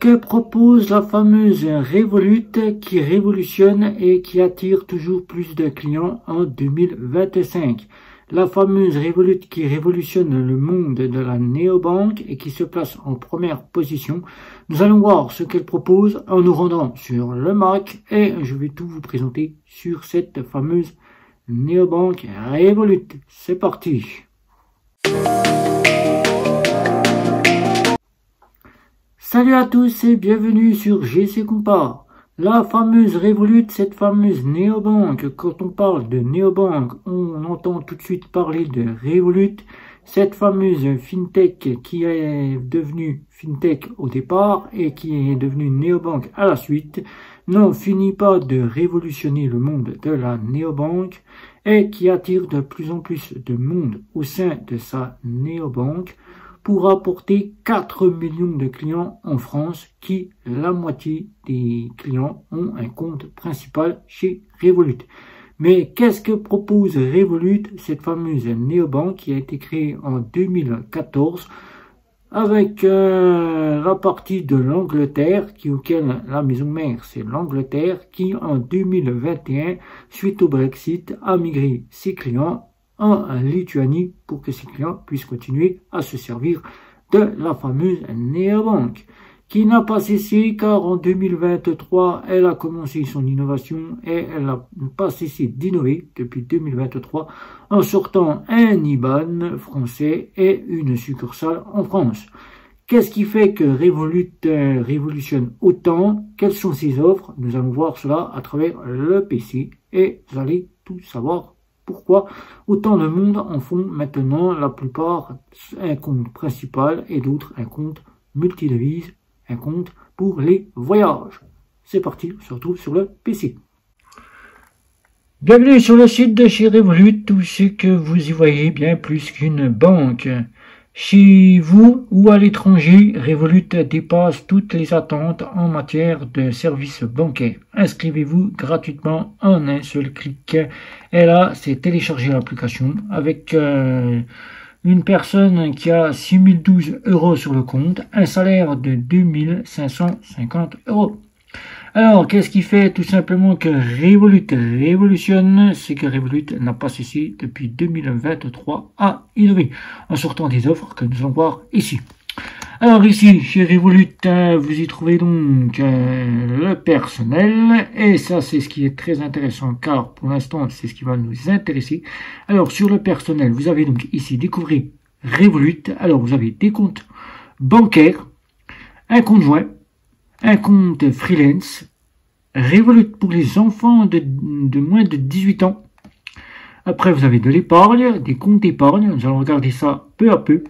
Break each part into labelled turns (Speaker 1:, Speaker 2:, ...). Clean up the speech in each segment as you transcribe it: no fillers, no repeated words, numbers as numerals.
Speaker 1: Que propose la fameuse Revolut qui révolutionne et qui attire toujours plus de clients en 2025? La fameuse Revolut qui révolutionne le monde de la néobanque et qui se place en première position. Nous allons voir ce qu'elle propose en nous rendant sur le Mac et je vais tout vous présenter sur cette fameuse néobanque Revolut. C'est parti! Salut à tous et bienvenue sur GC Compare. La fameuse Revolut, cette fameuse néobanque, quand on parle de néobanque, on entend tout de suite parler de Revolut, cette fameuse fintech qui est devenue fintech au départ et qui est devenue néobanque à la suite, n'en finit pas de révolutionner le monde de la néobanque et qui attire de plus en plus de monde au sein de sa néobanque, pour apporter 4 millions de clients en France qui, la moitié des clients, ont un compte principal chez Revolut. Mais qu'est-ce que propose Revolut, cette fameuse néobanque qui a été créée en 2014 avec la partie de l'Angleterre, auquel la maison mère c'est l'Angleterre, qui en 2021, suite au Brexit, a migré ses clients en Lituanie pour que ses clients puissent continuer à se servir de la fameuse néobanque qui n'a pas cessé car en 2023 elle a commencé son innovation et elle n'a pas cessé d'innover depuis 2023 en sortant un IBAN français et une succursale en France. Qu'est-ce qui fait que Revolut révolutionne autant? Quelles sont ses offres? Nous allons voir cela à travers le PC et vous allez tout savoir. Pourquoi autant de monde en font maintenant, la plupart un compte principal et d'autres un compte multidevise, un compte pour les voyages. C'est parti, on se retrouve sur le PC. Bienvenue sur le site de chez Revolut, tout ce que vous y voyez bien plus qu'une banque. Chez vous ou à l'étranger, Revolut dépasse toutes les attentes en matière de services bancaires. Inscrivez-vous gratuitement en un seul clic. Et là, c'est télécharger l'application avec une personne qui a 6012 € sur le compte, un salaire de 2550 €. Alors, qu'est-ce qui fait tout simplement que Revolut révolutionne? C'est que Revolut n'a pas cessé depuis 2023 à innover en sortant des offres que nous allons voir ici. Alors ici, chez Revolut, vous y trouvez donc le personnel et ça c'est ce qui est très intéressant car pour l'instant c'est ce qui va nous intéresser. Alors sur le personnel, vous avez donc ici découvrir Revolut. Alors vous avez des comptes bancaires, un compte joint, un compte freelance, Revolut pour les enfants de moins de 18 ans. Après, vous avez de l'épargne, des comptes d'épargne. Nous allons regarder ça peu à peu.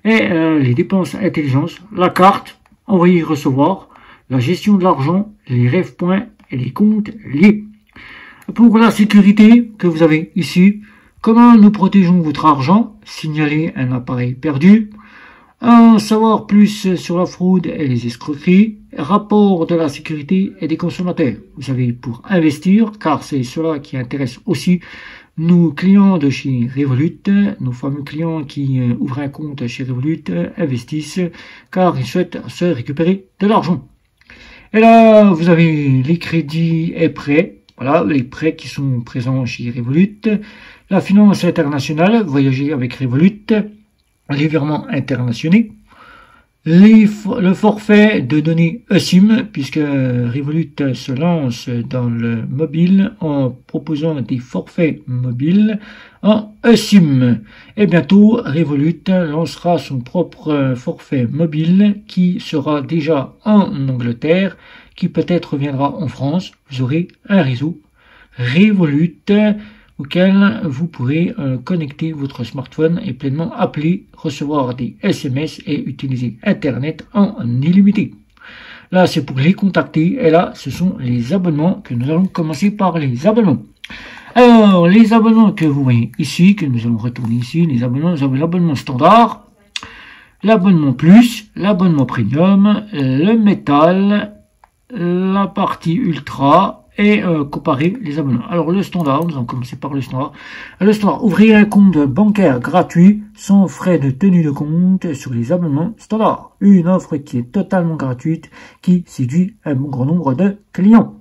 Speaker 1: Et les dépenses intelligence, la carte, envoyer, recevoir, la gestion de l'argent, les rêves points et les comptes liés. Pour la sécurité que vous avez ici, comment nous protégeons votre argent, signaler un appareil perdu, en savoir plus sur la fraude et les escroqueries, rapport de la sécurité et des consommateurs. Vous savez, pour investir, car c'est cela qui intéresse aussi nos clients de chez Revolut, nos fameux clients qui ouvrent un compte chez Revolut, investissent, car ils souhaitent se récupérer de l'argent. Et là, vous avez les crédits et prêts. Voilà, les prêts qui sont présents chez Revolut. La finance internationale, voyager avec Revolut. Les virements internationaux, le forfait de données eSIM, puisque Revolut se lance dans le mobile en proposant des forfaits mobiles en eSIM. Et bientôt, Revolut lancera son propre forfait mobile qui sera déjà en Angleterre, qui peut-être viendra en France. Vous aurez un réseau Revolut auquel vous pourrez connecter votre smartphone et pleinement appeler, recevoir des SMS et utiliser Internet en illimité. Là, c'est pour les contacter et là, ce sont les abonnements que nous allons commencer par les abonnements. Alors, les abonnements que vous voyez ici, que nous allons retourner ici, les abonnements, vous avez l'abonnement standard, l'abonnement plus, l'abonnement premium, le métal, la partie ultra et comparer les abonnements. Alors le standard, nous allons commencer par le standard. Le standard, ouvrir un compte bancaire gratuit sans frais de tenue de compte sur les abonnements standard. Une offre qui est totalement gratuite, qui séduit un bon grand nombre de clients.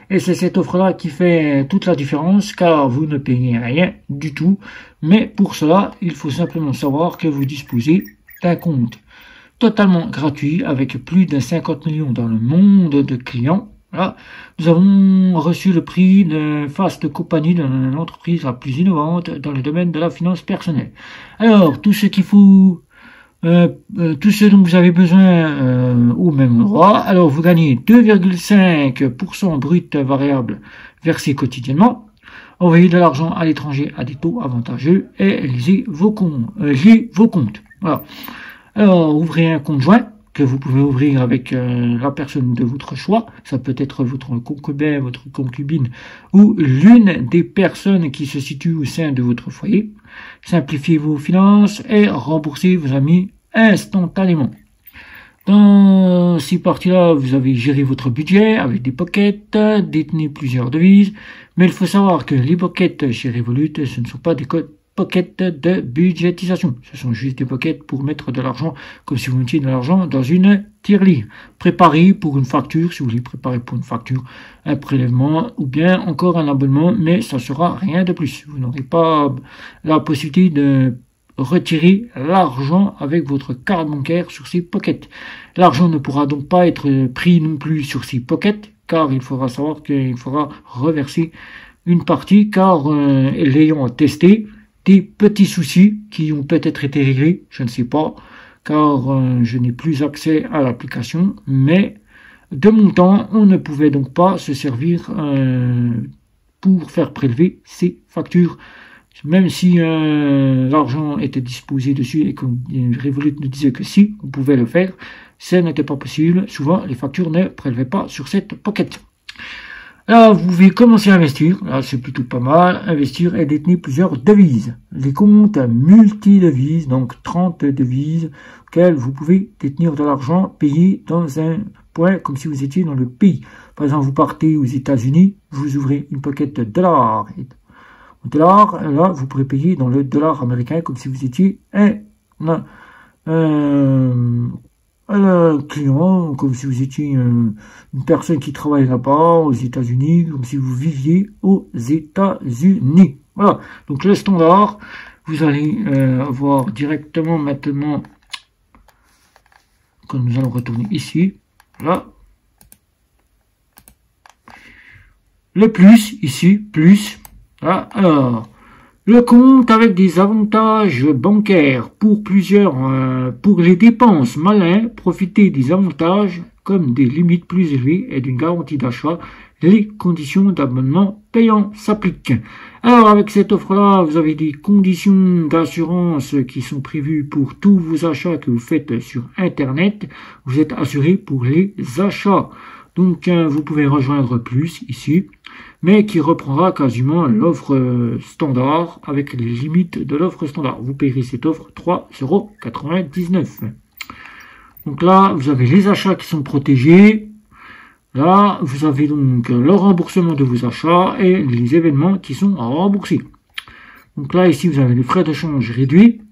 Speaker 1: Et c'est cette offre-là qui fait toute la différence, car vous ne payez rien du tout. Mais pour cela, il faut simplement savoir que vous disposez d'un compte totalement gratuit avec plus de 50 millions dans le monde de clients. Là, nous avons reçu le prix de Fast Company, de l'entreprise la plus innovante dans le domaine de la finance personnelle. Alors, tout ce qu'il faut, tout ce dont vous avez besoin au même endroit. Alors, vous gagnez 2,5% brut variable versé quotidiennement. Envoyez de l'argent à l'étranger à des taux avantageux et lisez vos comptes. Voilà. Alors, ouvrez un compte joint que vous pouvez ouvrir avec la personne de votre choix. Ça peut être votre concubin, votre concubine ou l'une des personnes qui se situent au sein de votre foyer. Simplifiez vos finances et remboursez vos amis instantanément. Dans ces parties-là, vous avez géré votre budget avec des pockets, détenez plusieurs devises. Mais il faut savoir que les pockets chez Revolut, ce ne sont pas des pockets de budgétisation. Ce sont juste des pockets pour mettre de l'argent, comme si vous mettiez de l'argent dans une tirelire. Préparez pour une facture, si vous voulez préparer pour une facture, un prélèvement ou bien encore un abonnement, mais ça sera rien de plus. Vous n'aurez pas la possibilité de retirer l'argent avec votre carte bancaire sur ces pockets. L'argent ne pourra donc pas être pris non plus sur ces pockets, car il faudra savoir qu'il faudra reverser une partie, car l'ayant testé, des petits soucis qui ont peut-être été réglés, je ne sais pas, car je n'ai plus accès à l'application, mais de mon temps, on ne pouvait donc pas se servir pour faire prélever ces factures. Même si l'argent était disposé dessus et que Revolut nous disait que si, on pouvait le faire, ça n'était pas possible. Souvent, les factures ne prélevaient pas sur cette pocket. Là, vous pouvez commencer à investir. Là, c'est plutôt pas mal. Investir et détenir plusieurs devises. Les comptes multi-devises, donc 30 devises, auxquelles vous pouvez détenir de l'argent payé dans un point comme si vous étiez dans le pays. Par exemple, vous partez aux États-Unis, vous ouvrez une pocket de dollars. Là, vous pourrez payer dans le dollar américain comme si vous étiez un client, comme si vous étiez une personne qui travaille là-bas aux États-Unis, comme si vous viviez aux États-Unis. Voilà. Donc le standard, vous allez avoir directement maintenant, quand nous allons retourner ici, là, le plus, ici, plus, là, alors, le compte avec des avantages bancaires pour pour les dépenses malins, profitez des avantages comme des limites plus élevées et d'une garantie d'achat. Les conditions d'abonnement payant s'appliquent. Alors avec cette offre-là, vous avez des conditions d'assurance qui sont prévues pour tous vos achats que vous faites sur Internet. Vous êtes assuré pour les achats. Donc vous pouvez rejoindre plus ici, mais qui reprendra quasiment l'offre standard avec les limites de l'offre standard. Vous payerez cette offre 3,99 €. Donc là, vous avez les achats qui sont protégés. Là, vous avez donc le remboursement de vos achats et les événements qui sont remboursés. Donc là, ici, vous avez les frais de change réduits.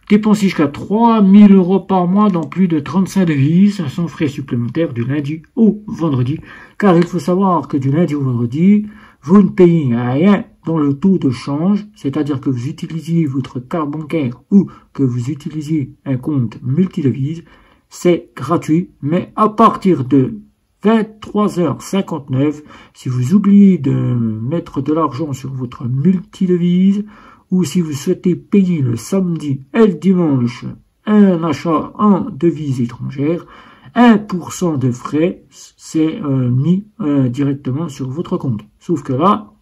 Speaker 1: Dépensez jusqu'à 3 000 € par mois dans plus de 35 devises, sans frais supplémentaires du lundi au vendredi. Car il faut savoir que du lundi au vendredi, vous ne payez rien dans le taux de change, c'est-à-dire que vous utilisiez votre carte bancaire ou que vous utilisiez un compte multidevises, c'est gratuit, mais à partir de 23h59, si vous oubliez de mettre de l'argent sur votre multidevise, ou si vous souhaitez payer le samedi et le dimanche un achat en devises étrangères, 1% de frais, c'est mis directement sur votre compte. Sauf que là,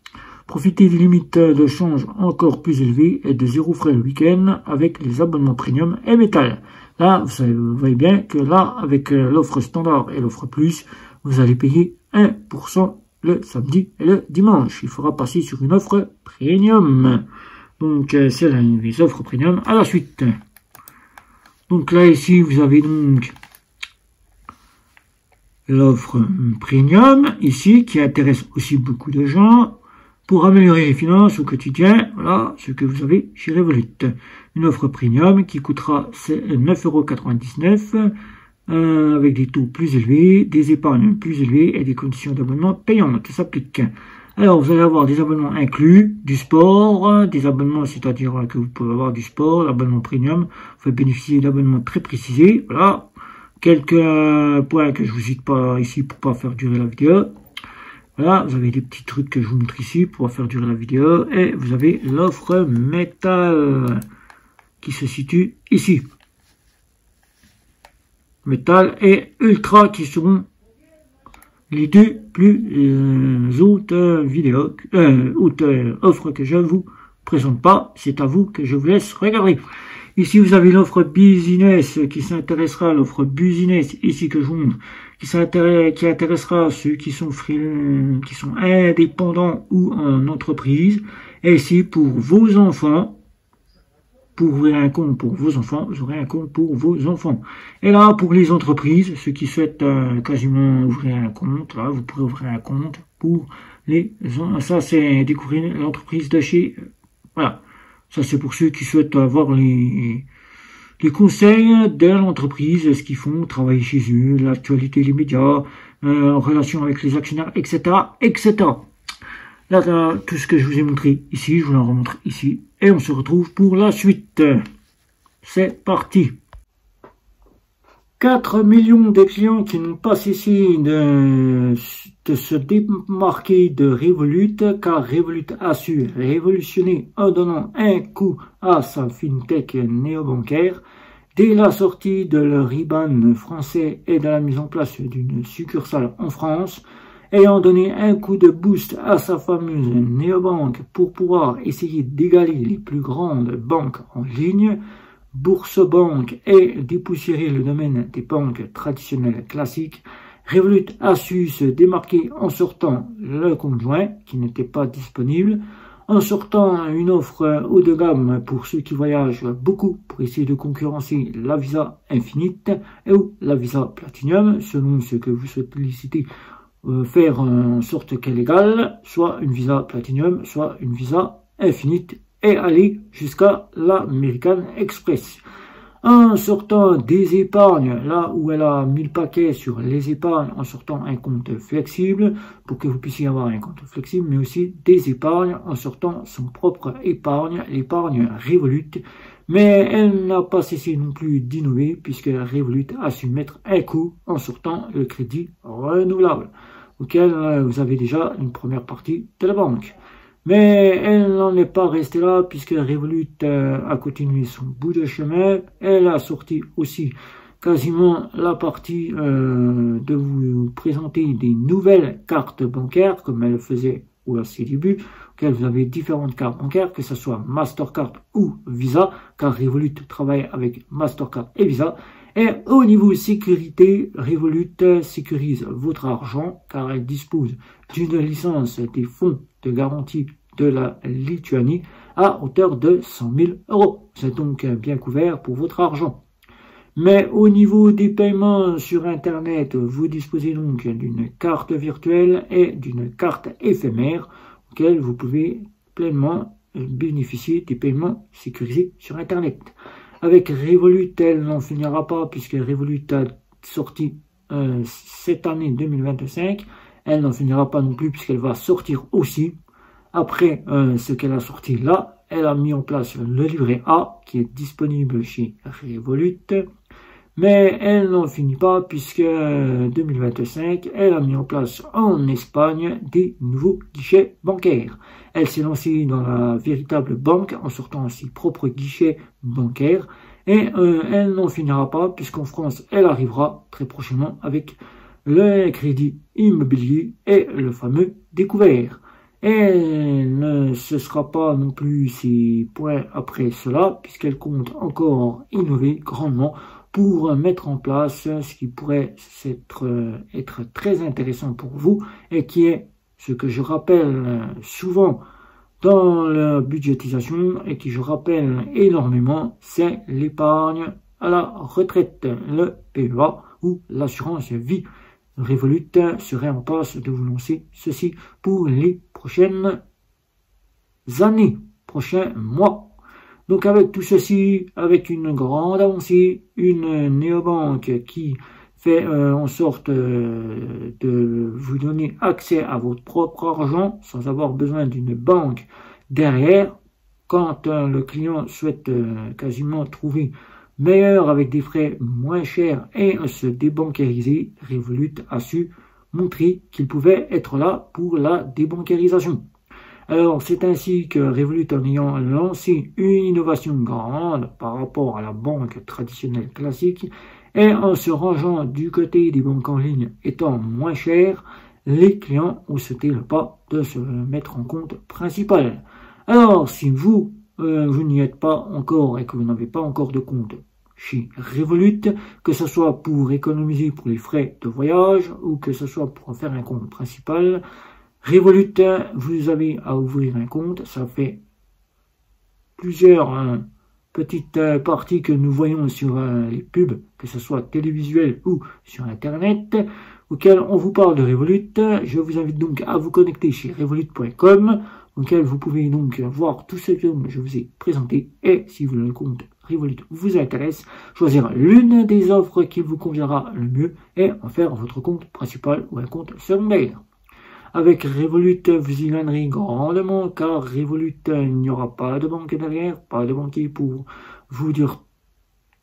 Speaker 1: profitez des limites de change encore plus élevées et de 0 frais le week-end avec les abonnements premium et métal. Là, vous voyez bien que là, avec l'offre standard et l'offre plus, vous allez payer 1% le samedi et le dimanche. Il faudra passer sur une offre premium. Donc, c'est les offres premium à la suite. Donc là, ici, vous avez donc l'offre premium, ici, qui intéresse aussi beaucoup de gens, pour améliorer les finances au quotidien, voilà ce que vous avez chez Revolut. Une offre premium qui coûtera 9,99 €, avec des taux plus élevés, des épargnes plus élevées et des conditions d'abonnement payantes s'appliquent. Alors, vous allez avoir des abonnements inclus, du sport, des abonnements, c'est-à-dire que vous pouvez avoir du sport, l'abonnement premium, vous pouvez bénéficier d'abonnements très précisés, voilà. Quelques points que je vous cite pas ici pour pas faire durer la vidéo. Voilà, vous avez des petits trucs que je vous montre ici pour faire durer la vidéo. Et vous avez l'offre métal qui se situe ici. Métal et Ultra qui seront les deux plus hautes vidéos, offres que je vous présente pas. C'est à vous que je vous laisse regarder. Ici, vous avez l'offre business qui s'intéressera à l'offre business ici que je vous montre, qui intéressera ceux qui sont indépendants ou en entreprise. Et ici, pour vos enfants, pour ouvrir un compte pour vos enfants, vous aurez un compte pour vos enfants. Et là, pour les entreprises, ceux qui souhaitent quasiment ouvrir un compte, là, vous pourrez ouvrir un compte pour ça, c'est découvrir l'entreprise de chez, voilà. Ça, c'est pour ceux qui souhaitent avoir les conseils de l'entreprise, ce qu'ils font, travailler chez eux, l'actualité, les médias, en relation avec les actionnaires, etc., etc. Là, tout ce que je vous ai montré ici, je vous en remontre ici. Et on se retrouve pour la suite. C'est parti. 4 millions de clients qui n'ont pas cessé de se démarquer de Revolut, car Revolut a su révolutionner en donnant un coup à sa fintech néobancaire. Dès la sortie de leur IBAN français et de la mise en place d'une succursale en France, ayant donné un coup de boost à sa fameuse néobanque pour pouvoir essayer d'égaler les plus grandes banques en ligne, Boursorama et dépoussiérer le domaine des banques traditionnelles classiques, Revolut a su se démarquer en sortant le compte joint qui n'était pas disponible, en sortant une offre haut de gamme pour ceux qui voyagent beaucoup pour essayer de concurrencer la Visa Infinite ou la Visa Platinum, selon ce que vous sollicitez, faire en sorte qu'elle égale soit une Visa Platinum, soit une Visa Infinite, et aller jusqu'à l'American Express. En sortant des épargnes, là où elle a mis le paquet sur les épargnes, en sortant un compte flexible, pour que vous puissiez avoir un compte flexible, mais aussi des épargnes, en sortant son propre épargne, l'épargne Revolut. Mais elle n'a pas cessé non plus d'innover, puisque Revolut a su mettre un coup en sortant le crédit renouvelable, auquel vous avez déjà une première partie de la banque. Mais elle n'en est pas restée là, puisque Revolut a continué son bout de chemin. Elle a sorti aussi quasiment la partie de vous présenter des nouvelles cartes bancaires, comme elle le faisait à ses débuts, auxquelles vous avez différentes cartes bancaires, que ce soit Mastercard ou Visa, car Revolut travaille avec Mastercard et Visa. Et au niveau sécurité, Revolut sécurise votre argent, car elle dispose d'une licence des fonds de garantie de la Lituanie à hauteur de 100 000 €. Vous êtes donc bien couvert pour votre argent. Mais au niveau des paiements sur Internet, vous disposez donc d'une carte virtuelle et d'une carte éphémère, auquel vous pouvez pleinement bénéficier des paiements sécurisés sur Internet. Avec Revolut, elle n'en finira pas, puisque Revolut a sorti cette année 2025. Elle n'en finira pas non plus, puisqu'elle va sortir aussi. Après ce qu'elle a sorti là, elle a mis en place le livret A, qui est disponible chez Revolut. Mais elle n'en finit pas, puisque 2025, elle a mis en place en Espagne des nouveaux guichets bancaires. Elle s'est lancée dans la véritable banque en sortant ses propres guichets bancaires. Et elle n'en finira pas, puisqu'en France, elle arrivera très prochainement avec le crédit immobilier et le fameux découvert. Et ce ne sera pas non plus ses points après cela, puisqu'elle compte encore innover grandement pour mettre en place ce qui pourrait être très intéressant pour vous, et qui est ce que je rappelle souvent dans la budgétisation, et qui je rappelle énormément, c'est l'épargne à la retraite, le PEA ou l'assurance vie. Revolut serait en passe de vous lancer ceci pour les prochaines années, prochains mois. Donc avec tout ceci, avec une grande avancée, une néobanque qui fait en sorte de vous donner accès à votre propre argent sans avoir besoin d'une banque derrière. Quand le client souhaite quasiment trouver meilleur avec des frais moins chers et se débancariser, Revolut a su montrer qu'il pouvait être là pour la débancarisation. Alors, c'est ainsi que Revolut, en ayant lancé une innovation grande par rapport à la banque traditionnelle classique et en se rangeant du côté des banques en ligne étant moins chères, les clients ont sauté le pas de se mettre en compte principal. Alors, si vous n'y êtes pas encore et que vous n'avez pas encore de compte chez Revolut, que ce soit pour économiser pour les frais de voyage ou que ce soit pour faire un compte principal, Revolut, vous avez à ouvrir un compte. Ça fait plusieurs petites parties que nous voyons sur les pubs, que ce soit télévisuel ou sur Internet, auquel on vous parle de Revolut. Je vous invite donc à vous connecter chez revolut.com, auquel vous pouvez donc voir tout ce que je vous ai présenté. Et si le compte Revolut vous intéresse, choisir l'une des offres qui vous conviendra le mieux et en faire votre compte principal ou un compte secondaire. Avec Revolut, vous y gagnerez grandement, car Revolut, il n'y aura pas de banque derrière, pas de banquier pour vous dire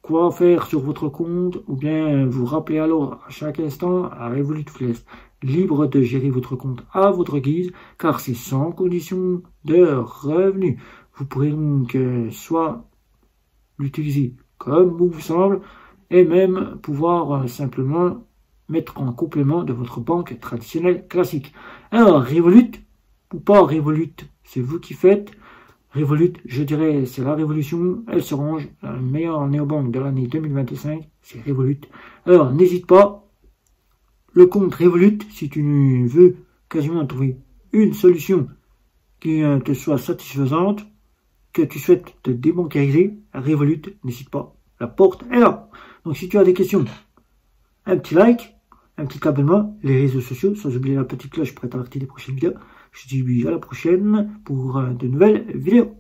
Speaker 1: quoi faire sur votre compte, ou bien vous rappeler alors à chaque instant. À Revolut vous laisse libre de gérer votre compte à votre guise, car c'est sans condition de revenu. Vous pourrez donc soit l'utiliser comme bon vous semble, et même pouvoir simplement mettre en complément de votre banque traditionnelle classique. Alors, Revolut ou pas Revolut, c'est vous qui faites. Revolut, je dirais, c'est la révolution. Elle se range. La meilleure néobanque de l'année 2025, c'est Revolut. Alors, n'hésite pas. Le compte Revolut, si tu veux quasiment trouver une solution qui te soit satisfaisante, que tu souhaites te débancariser, Revolut, n'hésite pas. La porte est là. Donc, si tu as des questions, un petit like, un petit abonnement, les réseaux sociaux, sans oublier la petite cloche pour être averti des prochaines vidéos. Je te dis à la prochaine pour de nouvelles vidéos.